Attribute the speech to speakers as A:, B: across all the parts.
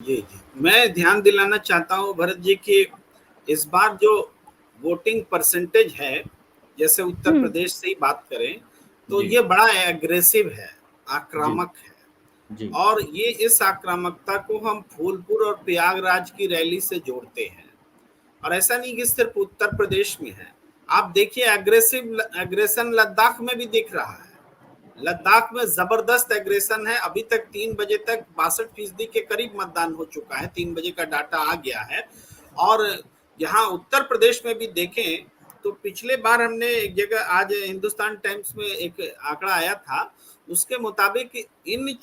A: जी, जी। मैं ध्यान दिलाना चाहता हूँ भरत जी कि इस बार जो वोटिंग परसेंटेज है, जैसे उत्तर
B: हुँ,
A: प्रदेश से ही बात करें, तो
B: जी,
A: ये बड़ा एग्रेसिव है,
B: जी,
A: आक्रामक है।
B: जी,
A: और ये इस आक्रामकता को हम फूलपुर और प्रयागराज की रैली से जोड़ते हैं। और ऐसा नहीं कि सिर्फ उत्तर प्रदेश में है। आप देखिए एग्रेशन लद्दाख में भी दिख रहा है। लद्दाख में जबरदस्त एग्रेशन है। अभी तक 3 बजे तक 62% के करीब मतदान हो चुका है। 3 बजे का डाटा आ गया है। और यहाँ उत्तर प्रदेश में भी देखें तो पिछले बार हमने एक जगह आज हिंदुस्तान टाइम्स में एक आंकड़ा आया था, उसके मुताबिक इन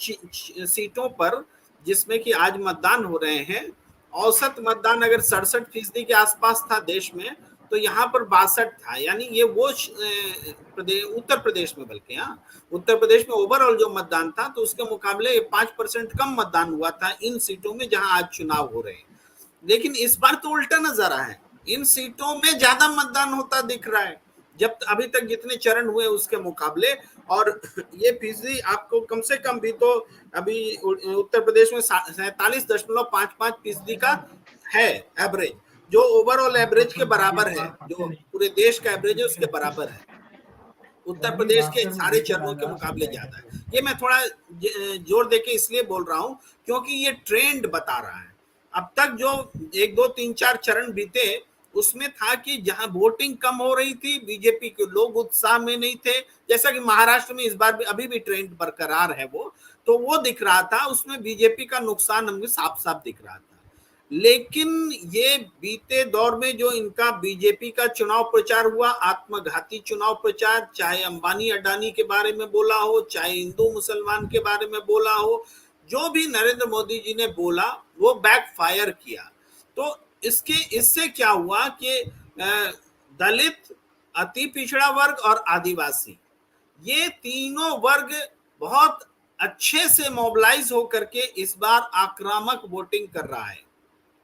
A: सीटों पर जिसमें कि आज मतदान हो रहे हैं, औसत मतदान अगर 67% के आसपास था देश में, तो यहाँ पर 62 था। यानी ये वो उत्तर प्रदेश में, बल्कि हाँ, उत्तर प्रदेश में ओवरऑल जो मतदान था तो उसके मुकाबले 5% कम मतदान हुआ था इन सीटों में जहां आज चुनाव हो रहे हैं। लेकिन इस बार तो उल्टा नजर आया है, इन सीटों में ज्यादा मतदान होता दिख रहा है जब अभी तक जितने चरण हुए उसके मुकाबले। और ये फीसदी आपको कम से कम भी तो अभी उत्तर प्रदेश में 47.55% का है एवरेज, जो ओवरऑल एवरेज के बराबर है, जो पूरे देश का एवरेज है उसके बराबर है। उत्तर प्रदेश के सारे चरणों के मुकाबले ज्यादा है। ये मैं थोड़ा जोर देके इसलिए बोल रहा हूं क्योंकि ये ट्रेंड बता रहा है। अब तक जो 1 2 3 4 चरण बीते उसमें था कि जहां वोटिंग कम हो रही थी, बीजेपी के लोग उत्साह में नहीं थे। जैसा कि महाराष्ट्र में इस बार भी अभी भी ट्रेंड बरकरार है, वो दिख रहा था, उसमें बीजेपी का नुकसान हमें साफ साफ दिख रहा था। लेकिन ये बीते दौर में जो इनका बीजेपी का चुनाव प्रचार हुआ, आत्मघाती चुनाव प्रचार, चाहे अंबानी अडानी के बारे में बोला हो, चाहे हिंदू मुसलमान के बारे में बोला हो, जो भी नरेंद्र मोदी जी ने बोला वो बैकफायर किया। तो इससे क्या हुआ कि दलित, अति पिछड़ा वर्ग और आदिवासी, ये तीनों वर्ग बहुत अच्छे से मोबिलाइज होकर के इस बार आक्रामक वोटिंग कर रहा है।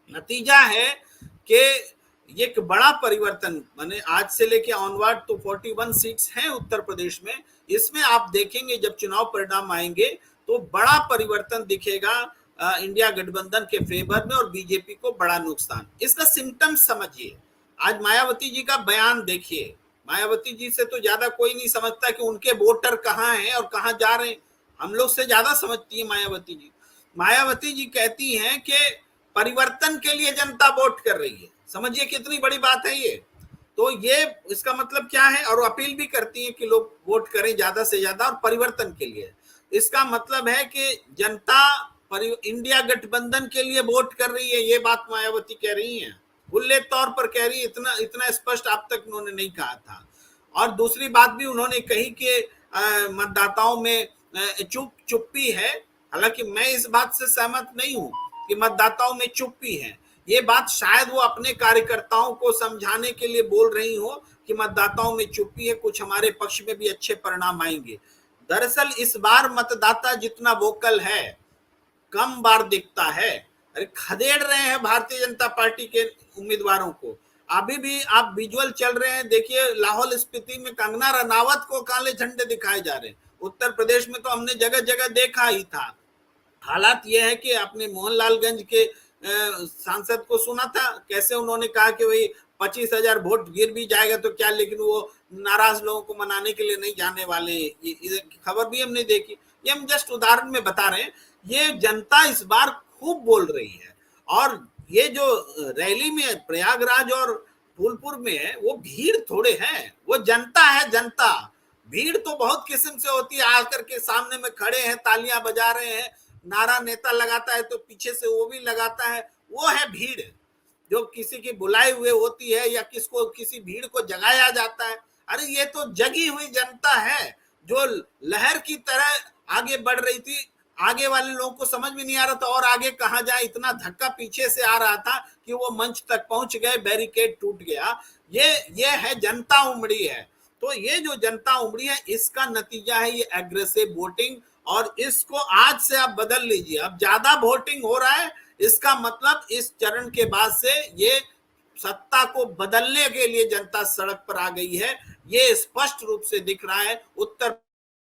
A: नतीजा है कि ये एक बड़ा परिवर्तन, माने आज से लेके ऑनवर्ड तो 41 सीट्स हैं उत्तर प्रदेश में। इसमें आप देखेंगे जब चुनाव परिणाम आएंगे तो बड़ा परिवर्तन दिखेगा इंडिया गठबंधन के फेवर में, और बीजेपी को बड़ा नुकसान। इसका सिम्टम समझिए, आज मायावती जी का बयान देखिए। मायावती जी से तो ज्यादा कोई नहीं समझता कि उनके वोटर कहाँ हैं और कहाँ जा रहे हैं। हम लोग से ज्यादा समझती है मायावती जी। मायावती जी कहती हैं कि परिवर्तन के लिए जनता वोट कर रही है। समझिए कितनी बड़ी बात है ये। तो ये इसका मतलब क्या है, और अपील भी करती है कि लोग वोट करें ज्यादा से ज्यादा और परिवर्तन के लिए। इसका मतलब है कि जनता इंडिया गठबंधन के लिए वोट कर रही है, ये बात मायावती कह रही है, खुले तौर पर कह रही है। इतना इतना स्पष्ट अब तक उन्होंने नहीं कहा था। और दूसरी बात भी उन्होंने कही कि मतदाताओं में चुप्पी है। हालांकि मैं इस बात से सहमत नहीं हूं कि मतदाताओं में चुप्पी है। ये बात शायद वो अपने कार्यकर्ताओं को समझाने के लिए बोल रही हो कि मतदाताओं में चुप्पी है, कुछ हमारे पक्ष में भी अच्छे परिणाम आएंगे। दरअसल इस बार मतदाता जितना वोकल है, कम बार दिखता है। अरे खदेड़ रहे हैं भारतीय जनता पार्टी के उम्मीदवारों को। अभी भी आप विजुअल चल रहे हैं, देखिए लाहौल स्पीति में कंगना रनावत को काले झंडे दिखाए जा रहे हैं। उत्तर प्रदेश में तो हमने जगह जगह देखा ही था। हालात यह है कि आपने मोहनलालगंज के सांसद को सुना था, कैसे उन्होंने कहा कि भाई 25,000 वोट गिर भी जाएगा तो क्या, लेकिन वो नाराज लोगों को मनाने के लिए नहीं जाने वाले। ये खबर भी हमने देखी। ये हम जस्ट उदाहरण में बता रहे हैं। ये जनता इस बार खूब बोल रही है। और ये जो रैली में प्रयागराज और फूलपुर में है, वो भीड़ थोड़े है, वो जनता है। जनता भीड़ तो बहुत किस्म से होती है, आकर के सामने में खड़े हैं, तालियां बजा रहे हैं, नारा नेता लगाता है तो पीछे से वो भी लगाता है, वो है भीड़। जो किसी की बुलाई हुए होती है या किसको किसी भीड़ को जगाया जाता है। अरे ये तो जगी हुई जनता है जो लहर की तरह आगे बढ़ रही थी। आगे वाले लोगों को समझ में नहीं आ रहा था और आगे कहां जाए, इतना धक्का पीछे से आ रहा था कि वो मंच तक पहुंच गए, बैरिकेड टूट गया। ये है जनता उमड़ी है। तो ये जो जनता उमड़ी है इसका नतीजा है ये एग्रेसिव वोटिंग। और इसको आज से आप बदल लीजिए, अब ज्यादा वोटिंग हो रहा है, इसका मतलब इस चरण के बाद से ये सत्ता को बदलने के लिए जनता सड़क पर आ गई है। ये स्पष्ट रूप से दिख रहा है उत्तर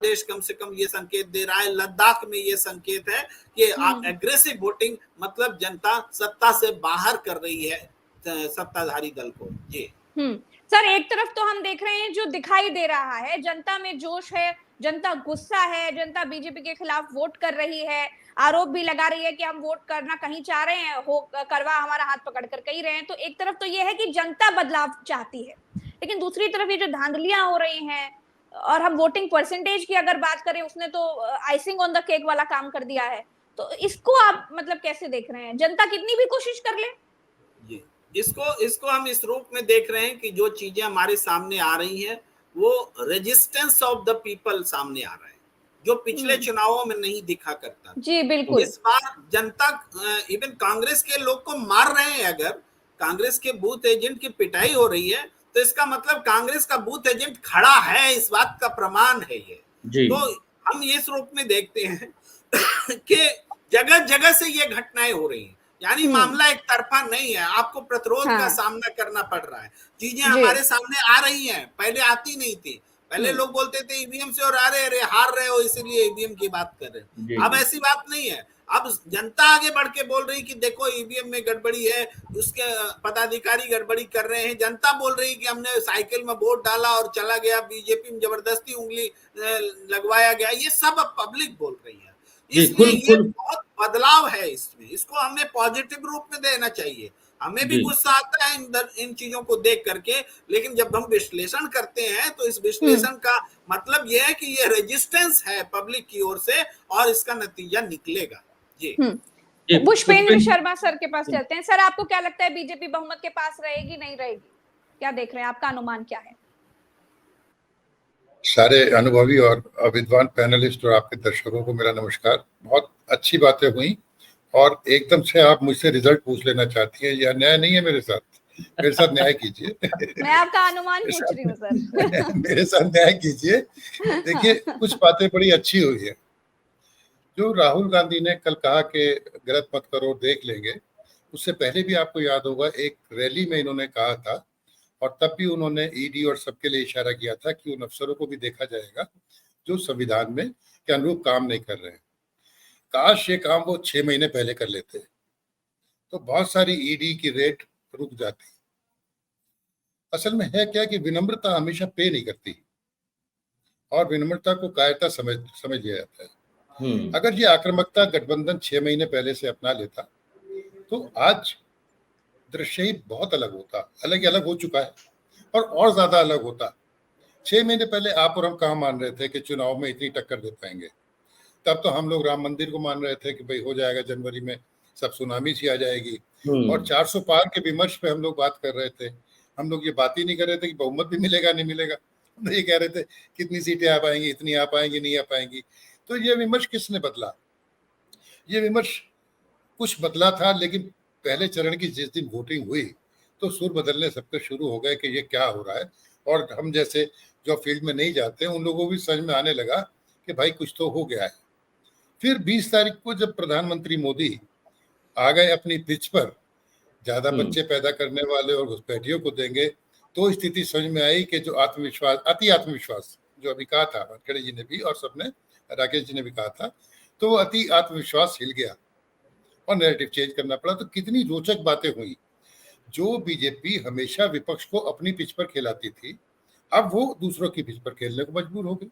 A: प्रदेश कम से कम ये संकेत दे रहा है, लद्दाख में ये संकेत है कि एग्रेसिव वोटिंग मतलब जनता सत्ता से बाहर कर रही है सत्ताधारी दल को। जी
B: सर, एक तरफ तो हम देख रहे हैं जो दिखाई दे रहा है, जनता में जोश है, जनता गुस्सा है, जनता बीजेपी के खिलाफ वोट कर रही है, आरोप भी लगा रही है कि हम वोट करना कहीं चाह रहे हैं, हो करवा हमारा हाथ पकड़ कर कहीं रहे हैं। तो एक तरफ तो ये है कि जनता बदलाव चाहती है, लेकिन दूसरी तरफ ये जो धांधलियां हो रही हैं, और हम वोटिंग परसेंटेज की अगर बात करें, उसने तो आइसिंग ऑन द केक वाला काम कर दिया है। तो इसको आप मतलब कैसे देख रहे हैं? जनता कितनी भी कोशिश कर ले,
A: जी इसको हम इस रूप में देख रहे हैं कि जो चीजें हमारे सामने आ रही हैं वो रेजिस्टेंस ऑफ द पीपल सामने आ रहा है, जो पिछले चुनावों में नहीं दिखा करता।
B: जी बिल्कुल।
A: इस बार जनता इवन कांग्रेस के लोग को मार रहे हैं, अगर कांग्रेस के बूथ एजेंट की पिटाई हो रही है तो इसका मतलब कांग्रेस का बूथ एजेंट खड़ा है, इस बात का प्रमाण है ये। तो हम इस रूप में देखते हैं कि जगह जगह से ये घटनाएं हो रही हैं, यानी मामला एक तरफा नहीं है, आपको प्रतिरोध का सामना करना पड़ रहा है। चीजें हमारे सामने आ रही हैं, पहले आती नहीं थी। पहले लोग बोलते थे ईवीएम से और अरे हार रहे हो इसीलिए ईवीएम की बात कर रहे हैं। अब ऐसी बात नहीं है, अब जनता आगे बढ़ के बोल रही कि देखो ईवीएम में गड़बड़ी है, उसके पदाधिकारी गड़बड़ी कर रहे हैं। जनता बोल रही कि हमने साइकिल में वोट डाला और चला गया, बीजेपी में जबरदस्ती उंगली लगवाया गया, ये सब पब्लिक बोल रही है। इसलिए ये बहुत बदलाव है इसमें, इसको हमें पॉजिटिव रूप में देना चाहिए। हमें भी गुस्सा आता है इन चीजों को देख करके, लेकिन जब हम विश्लेषण करते हैं तो इस विश्लेषण का मतलब यह है कि ये रेजिस्टेंस है पब्लिक की ओर से और इसका नतीजा निकलेगा। जी
B: पुष्पेंद्र शर्मा सर के पास चलते हैं। सर, आपको क्या लगता है, बीजेपी बहुमत के पास रहेगी, नहीं रहेगी? क्या देख रहे हैं, आपका अनुमान क्या है?
C: सारे अनुभवी और विद्वान पैनलिस्ट और आपके दर्शकों को मेरा नमस्कार। बहुत अच्छी बातें हुई और एकदम से आप मुझसे रिजल्ट पूछ लेना चाहती हैं, यह न्याय नहीं है। मेरे साथ न्याय कीजिए।
B: मैं आपका अनुमान पूछ रही हूँ सर।
C: मेरे साथ न्याय कीजिए। देखिए, कुछ बातें बड़ी अच्छी हुई है। जो राहुल गांधी ने कल कहा कि गलत मत करो, देख लेंगे, उससे पहले भी आपको याद होगा एक रैली में इन्होंने कहा था, और तब भी उन्होंने ईडी और सबके लिए इशारा किया था कि उन अफसरों को भी देखा जाएगा जो संविधान में के अनुरूप काम नहीं कर रहे हैं। काश ये काम वो 6 महीने पहले कर लेते तो बहुत सारी ईडी की रेट रुक जाती। असल में है क्या कि विनम्रता हमेशा पे नहीं करती और विनम्रता को कायरता समझ लिया जाता है। अगर ये आक्रामकता गठबंधन 6 महीने पहले से अपना लेता तो आज दृश्य ही बहुत अलग होता, अलग हो चुका है और ज्यादा अलग होता। 6 महीने पहले आप और हम कहाँ मान रहे थे कि चुनाव में इतनी टक्कर दे पाएंगे? तब तो हम लोग राम मंदिर को मान रहे थे कि भाई हो जाएगा, जनवरी में सब सुनामी सी आ जाएगी। और 400 पार के विमर्श पे हम लोग बात कर रहे थे। हम लोग ये बात ही नहीं कर रहे थे कि बहुमत भी मिलेगा नहीं मिलेगा, हम ये कह रहे थे कितनी सीटें आ पाएंगी, इतनी आ पाएंगी, नहीं आ पाएंगी। तो ये विमर्श किसने बदला? ये विमर्श कुछ बदला था, लेकिन पहले चरण की जिस दिन वोटिंग हुई तो सुर बदलने सबके शुरू हो गए कि ये क्या हो रहा है। और हम जैसे जो फील्ड में नहीं जाते उन लोगों को भी समझ में आने लगा कि भाई कुछ तो हो गया है। फिर 20 तारीख को जब प्रधानमंत्री मोदी आ गए अपनी पिच पर, ज्यादा बच्चे पैदा करने वाले और घुसपैठियों को देंगे, तो स्थिति समझ में आई कि जो आत्मविश्वास, अति आत्मविश्वास जो अभी कहा था वानखेड़े जी ने भी और सबने, राकेश जी ने भी कहा था, तो वो अति आत्मविश्वास हिल गया और नैरेटिव चेंज करना पड़ा। तो कितनी रोचक बातें हुई। जो बीजेपी हमेशा विपक्ष को अपनी पिच पर खिलाती थी, अब वो दूसरों की पिच पर खेलने को मजबूर हो गई।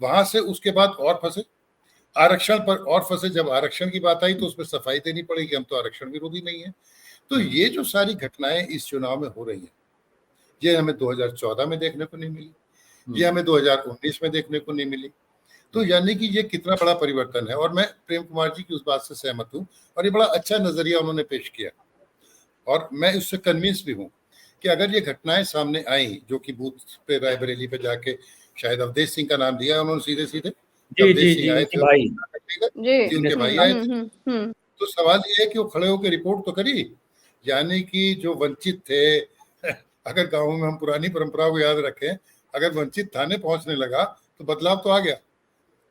C: वहां से उसके बाद और फंसे, आरक्षण पर और फंसे। जब आरक्षण की बात आई तो उसमें सफाई देनी पड़ी कि हम तो आरक्षण विरोधी नहीं है। तो ये जो सारी घटनाएं इस चुनाव में हो रही हैं, ये हमें 2014 में देखने को नहीं मिली, ये हमें 2019 में देखने को नहीं मिली। तो यानी कि ये कितना बड़ा परिवर्तन है। और मैं प्रेम कुमार जी की उस बात से सहमत हूँ और ये बड़ा अच्छा नजरिया उन्होंने पेश किया और मैं उससे कन्विंस भी हूँ कि अगर ये घटनाएं सामने आई, जो कि बूथ पे रायबरेली पे जाके शायद अवधेश सिंह का नाम दिया उन्होंने सीधे अवधेश सिंह आए थे, उनके भाई आए थे। तो सवाल ये है कि वो खड़े होकर रिपोर्ट तो करी, यानी कि जो वंचित थे, अगर गाँव में हम पुरानी परंपरा को याद रखें, अगर वंचित थाने पहुंचने लगा तो बदलाव तो आ गया।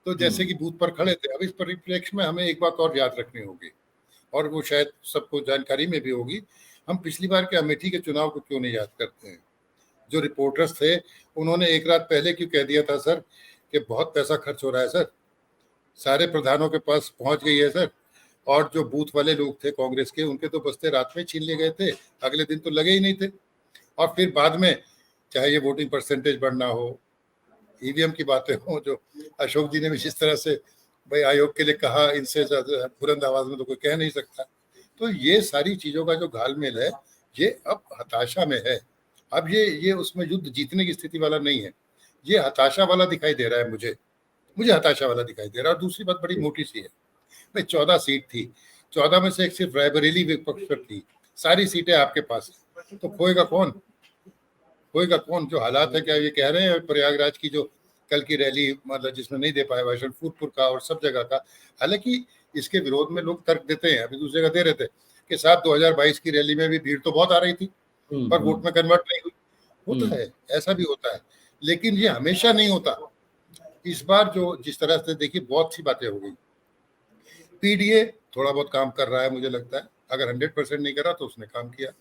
C: तो जैसे कि बूथ पर खड़े थे। अब इस परिप्रेक्ष्य में हमें एक बात और याद रखनी होगी और वो शायद सबको जानकारी में भी होगी। हम पिछली बार के अमेठी के चुनाव को क्यों नहीं याद करते हैं? जो रिपोर्टर्स थे उन्होंने एक रात पहले क्यों कह दिया था सर कि बहुत पैसा खर्च हो रहा है सर, सारे प्रधानों के पास पहुंच गई है सर, और जो बूथ वाले लोग थे कांग्रेस के, उनके तो बस्ते रात में छीन लिए गए थे, अगले दिन तो लगे ही नहीं थे। और फिर बाद में चाहे ये वोटिंग परसेंटेज बढ़ना हो, ईवीएम की बातें हो, जो अशोक जी ने भी जिस तरह से भाई आयोग के लिए कहा, इनसे ज्यादा बुलंद आवाज में तो कोई कह नहीं सकता। तो ये सारी चीजों का जो घालमेल है, ये अब हताशा में है। अब ये उसमें युद्ध जीतने की स्थिति वाला नहीं है, ये हताशा वाला दिखाई दे रहा है मुझे हताशा वाला दिखाई दे रहा है। और दूसरी बात बड़ी मोटी सी है भाई, 14 सीट थी, 14 में से एक सिर्फ रायबरेली विपक्ष पर थी, सारी सीटें आपके पास है, तो खोएगा कौन? जो हालात है, क्या ये कह रहे हैं प्रयागराज की जो कल की रैली, मतलब जिसमें नहीं दे पाए भाषण, फूलपुर का और सब जगह का, हालांकि इसके विरोध में लोग तर्क देते हैं, अभी दूसरे का दे रहे थे कि साहब 2022 की रैली में भी भीड़ तो बहुत आ रही थी पर वोट में कन्वर्ट नहीं हुई। होता है, ऐसा भी होता है, लेकिन ये हमेशा नहीं होता। इस बार जो जिस तरह से देखिए बहुत सी बातें हो गई, पीडीए थोड़ा बहुत काम कर रहा है मुझे लगता है, अगर 100% नहीं करा तो उसने काम किया।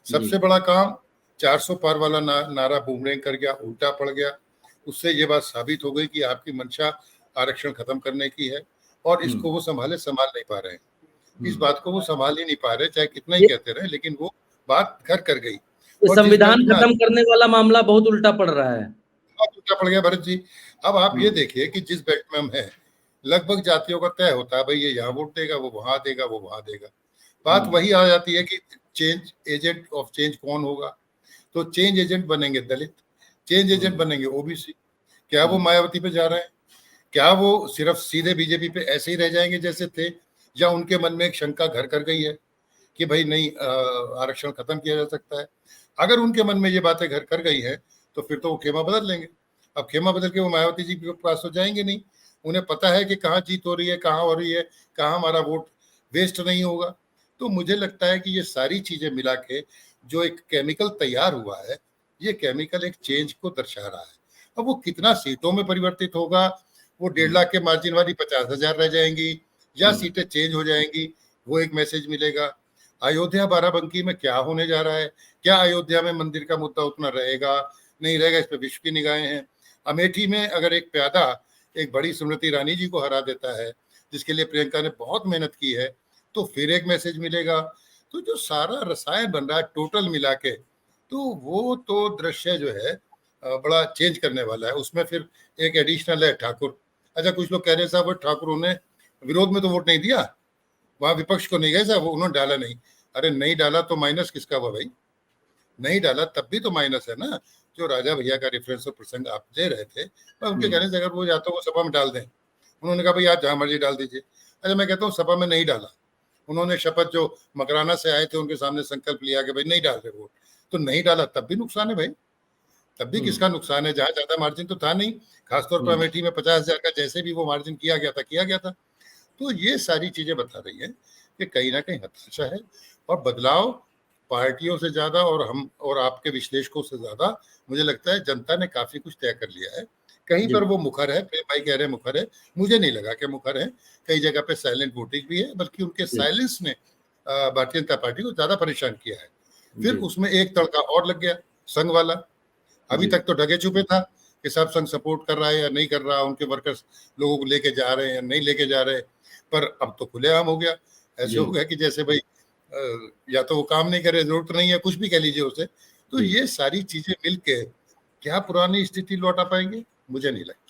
C: सबसे बड़ा काम 400 पार वाला नारा बूमरेंग कर गया, उल्टा पड़ गया। उससे ये बात साबित हो गई कि आपकी मंशा आरक्षण खत्म करने की है, और इसको वो संभाल नहीं पा रहे हैं। इस बात को वो संभाल ही नहीं पा रहे, चाहे कितना ही कहते रहे, लेकिन वो बात घर कर गई।
D: संविधान खत्म करने वाला मामला बहुत उल्टा पड़ रहा है,
C: बहुत उल्टा पड़ गया भरत जी। अब आप ये देखिए कि जिस बेल्ट में हम हैं, लगभग जातियों का तय होता है भाई, ये यहाँ वोट देगा, वो वहां देगा, वो वहां देगा। बात वही आ जाती है कि चेंज एजेंट ऑफ चेंज कौन होगा? तो चेंज एजेंट बनेंगे दलित, चेंज एजेंट बनेंगे ओबीसी। क्या वो मायावती पे जा रहे हैं? क्या वो सिर्फ सीधे बीजेपी पे ऐसे ही रह जाएंगे जैसे थे, या उनके मन में एक शंका घर कर गई है कि भाई नहीं, आरक्षण खत्म किया जा सकता है? अगर उनके मन में ये बातें घर कर गई है तो फिर तो वो खेमा बदल लेंगे। अब खेमा बदल के वो मायावती जी के पास तो जाएंगे नहीं, उन्हें पता है कि कहाँ जीत हो रही है, कहाँ हो रही है, कहाँ हमारा वोट वेस्ट नहीं होगा। तो मुझे लगता है कि ये सारी चीजें मिला के जो एक केमिकल तैयार हुआ है, ये केमिकल एक चेंज को दर्शा रहा है। अब वो कितना सीटों में परिवर्तित होगा, वो 1.5 लाख के मार्जिन वाली 50,000 रह जाएंगी या सीटें चेंज हो जाएंगी, वो एक मैसेज मिलेगा। अयोध्या बाराबंकी में क्या होने जा रहा है, क्या अयोध्या में मंदिर का मुद्दा उतना रहेगा नहीं रहेगा, इस पर विश्व की निगाहें हैं। अमेठी में अगर एक प्यादा एक बड़ी स्मृति ईरानी जी को हरा देता है, जिसके लिए प्रियंका ने बहुत मेहनत की है, तो फिर एक मैसेज मिलेगा। तो जो सारा रसायन बन रहा है टोटल मिला के, तो वो तो दृश्य जो है बड़ा चेंज करने वाला है। उसमें फिर एक एडिशनल है ठाकुर। अच्छा, कुछ लोग कह रहे साहब ठाकुरों ने विरोध में तो वोट नहीं दिया, वहां विपक्ष को नहीं गए साहब, वो उन्होंने डाला नहीं। अरे नहीं डाला तो माइनस किसका हुआ भाई? नहीं डाला तब भी तो माइनस है ना। जो राजा भैया का रेफरेंस और प्रसंग आप दे रहे थे, मैं उनके कहने से अगर वो या तो वो सभा में डाल दें, उन्होंने कहा भाई आप जहां मर्जी डाल दीजिए। अच्छा, मैं कहता हूँ सभा में नहीं डाला, उन्होंने शपथ जो मकराना से आए थे उनके सामने संकल्प लिया कि भाई नहीं डाल रहे वोट, तो नहीं डाला तब भी नुकसान है भाई, तब भी किसका नुकसान है? जहां ज्यादा मार्जिन तो था नहीं, खासतौर पर अमेठी में 50,000 का जैसे भी वो मार्जिन किया गया था। तो ये सारी चीजें बता रही है कि कहीं ना कहीं हताशा है, और बदलाव पार्टियों से ज्यादा और हम और आपके विश्लेषकों से ज्यादा मुझे लगता है जनता ने काफी कुछ तय कर लिया है। कहीं पर वो मुखर है, प्रेम भाई कह रहे हैं मुखर है, मुझे नहीं लगा कि मुखर है। कई जगह पे साइलेंट वोटिंग भी है, बल्कि उनके साइलेंस ने भारतीय जनता पार्टी को ज्यादा परेशान किया है। फिर उसमें एक तड़का और लग गया संघ वाला। अभी तक तो ढके छुपे था कि सब संघ सपोर्ट कर रहा है या नहीं कर रहा, उनके वर्कर्स लोगों को लेके जा रहे हैं या नहीं लेके जा रहे, पर अब तो खुलेआम हो गया। ऐसे हो गया कि जैसे भाई या तो वो काम नहीं करे, जरूरत नहीं है, कुछ भी कह लीजिए उसे। तो ये सारी चीजें मिलके क्या पुरानी स्थिति लौटा पाएंगे? मुझे नहीं लगता।